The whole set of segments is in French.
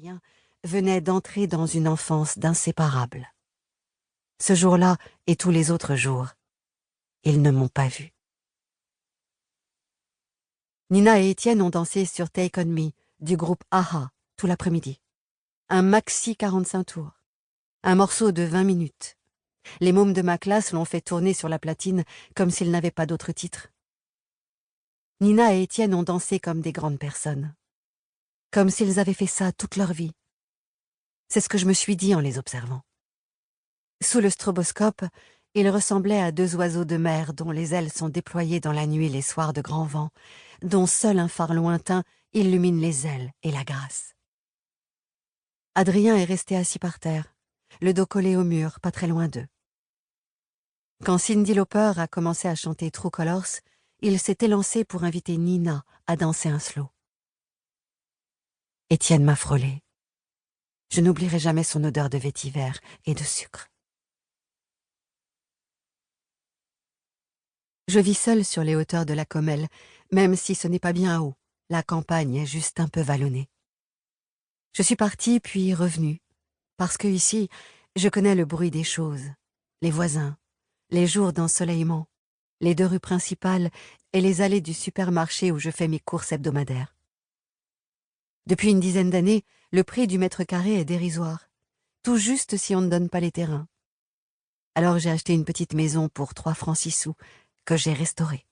Adrien venait d'entrer dans une enfance d'inséparables. Ce jour-là et tous les autres jours, ils ne m'ont pas vu. Nina et Étienne ont dansé sur Take On Me du groupe a-ha tout l'après-midi. Un maxi 45 tours. Un morceau de 20 minutes. Les mômes de ma classe l'ont fait tourner sur la platine comme s'ils n'avaient pas d'autre titre. Nina et Étienne ont dansé comme des grandes personnes. Comme s'ils avaient fait ça toute leur vie. C'est ce que je me suis dit en les observant. Sous le stroboscope, ils ressemblaient à deux oiseaux de mer dont les ailes sont déployées dans la nuit les soirs de grand vent, dont seul un phare lointain illumine les ailes et la grâce. Adrien est resté assis par terre, le dos collé au mur, pas très loin d'eux. Quand Cyndi Lauper a commencé à chanter True Colors, il s'est élancé pour inviter Nina à danser un slow. Étienne m'a frôlé. Je n'oublierai jamais son odeur de vétiver et de sucre. Je vis seule sur les hauteurs de la Commelle, même si ce n'est pas bien haut. La campagne est juste un peu vallonnée. Je suis partie puis revenue, parce que ici, je connais le bruit des choses, les voisins, les jours d'ensoleillement, les 2 rues principales et les allées du supermarché où je fais mes courses hebdomadaires. Depuis une dizaine d'années, le prix du mètre carré est dérisoire, tout juste si on ne donne pas les terrains. Alors j'ai acheté une petite maison pour 3 francs 6 sous, que j'ai restaurée.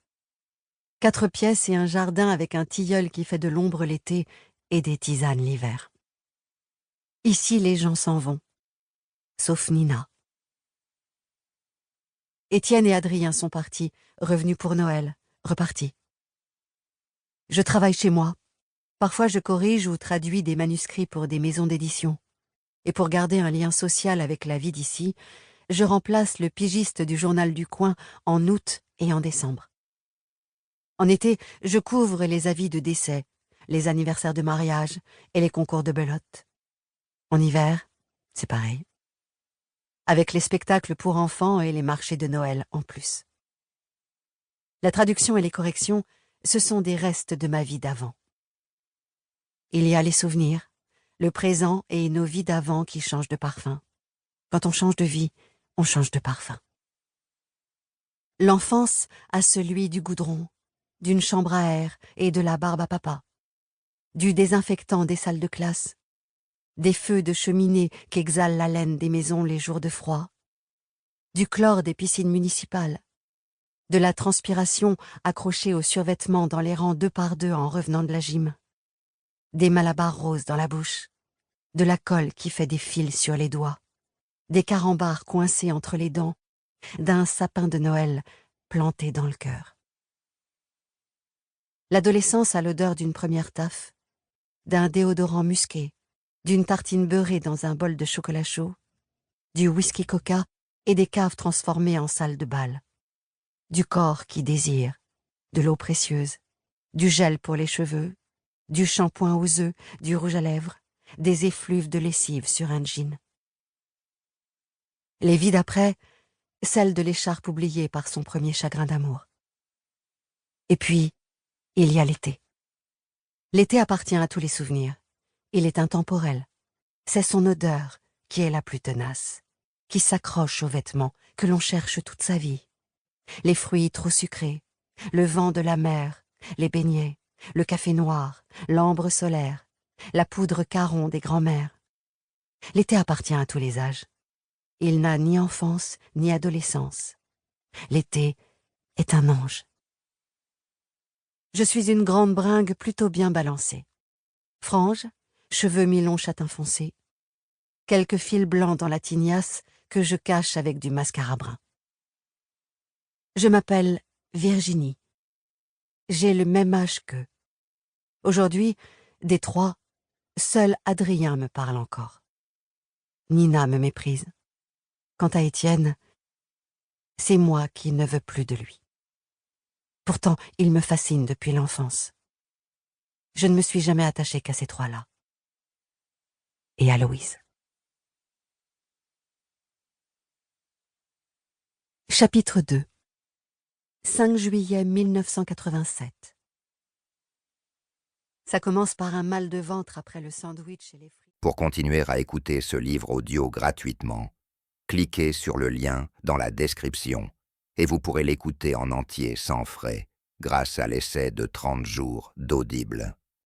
4 pièces et un jardin avec un tilleul qui fait de l'ombre l'été et des tisanes l'hiver. Ici, les gens s'en vont, sauf Nina. Étienne et Adrien sont partis, revenus pour Noël, repartis. Je travaille chez moi. Parfois, je corrige ou traduis des manuscrits pour des maisons d'édition. Et pour garder un lien social avec la vie d'ici, je remplace le pigiste du journal du coin en août et en décembre. En été, je couvre les avis de décès, les anniversaires de mariage et les concours de belote. En hiver, c'est pareil. Avec les spectacles pour enfants et les marchés de Noël en plus. La traduction et les corrections, ce sont des restes de ma vie d'avant. Il y a les souvenirs, le présent et nos vies d'avant qui changent de parfum. Quand on change de vie, on change de parfum. L'enfance a celui du goudron, d'une chambre à air et de la barbe à papa, du désinfectant des salles de classe, des feux de cheminée qu'exhale la laine des maisons les jours de froid, du chlore des piscines municipales, de la transpiration accrochée aux survêtements dans les rangs 2 par 2 en revenant de la gym, des malabars roses dans la bouche, de la colle qui fait des fils sur les doigts, des carambars coincés entre les dents, d'un sapin de Noël planté dans le cœur. L'adolescence a l'odeur d'une première taffe, d'un déodorant musqué, d'une tartine beurrée dans un bol de chocolat chaud, du whisky coca et des caves transformées en salle de bal, du corps qui désire, de l'eau précieuse, du gel pour les cheveux, du shampoing aux œufs, du rouge à lèvres, des effluves de lessive sur un jean. Les vies d'après, celle de l'écharpe oubliée par son premier chagrin d'amour. Et puis, il y a l'été. L'été appartient à tous les souvenirs. Il est intemporel. C'est son odeur qui est la plus tenace, qui s'accroche aux vêtements que l'on cherche toute sa vie. Les fruits trop sucrés, le vent de la mer, les beignets, le café noir, l'ambre solaire, la poudre caron des grands-mères. L'été appartient à tous les âges. Il n'a ni enfance ni adolescence. L'été est un ange. Je suis une grande bringue plutôt bien balancée. Franges, cheveux mi-longs châtain foncé, quelques fils blancs dans la tignasse que je cache avec du mascara brun. Je m'appelle Virginie. J'ai le même âge qu'eux. Aujourd'hui, des 3, seul Adrien me parle encore. Nina me méprise. Quant à Étienne, c'est moi qui ne veux plus de lui. Pourtant, il me fascine depuis l'enfance. Je ne me suis jamais attachée qu'à ces 3-là. Et à Louise. Chapitre 2. 5 juillet 1987. Ça commence par un mal de ventre après le sandwich et les frites. Pour continuer à écouter ce livre audio gratuitement, cliquez sur le lien dans la description et vous pourrez l'écouter en entier sans frais grâce à l'essai de 30 jours d'Audible.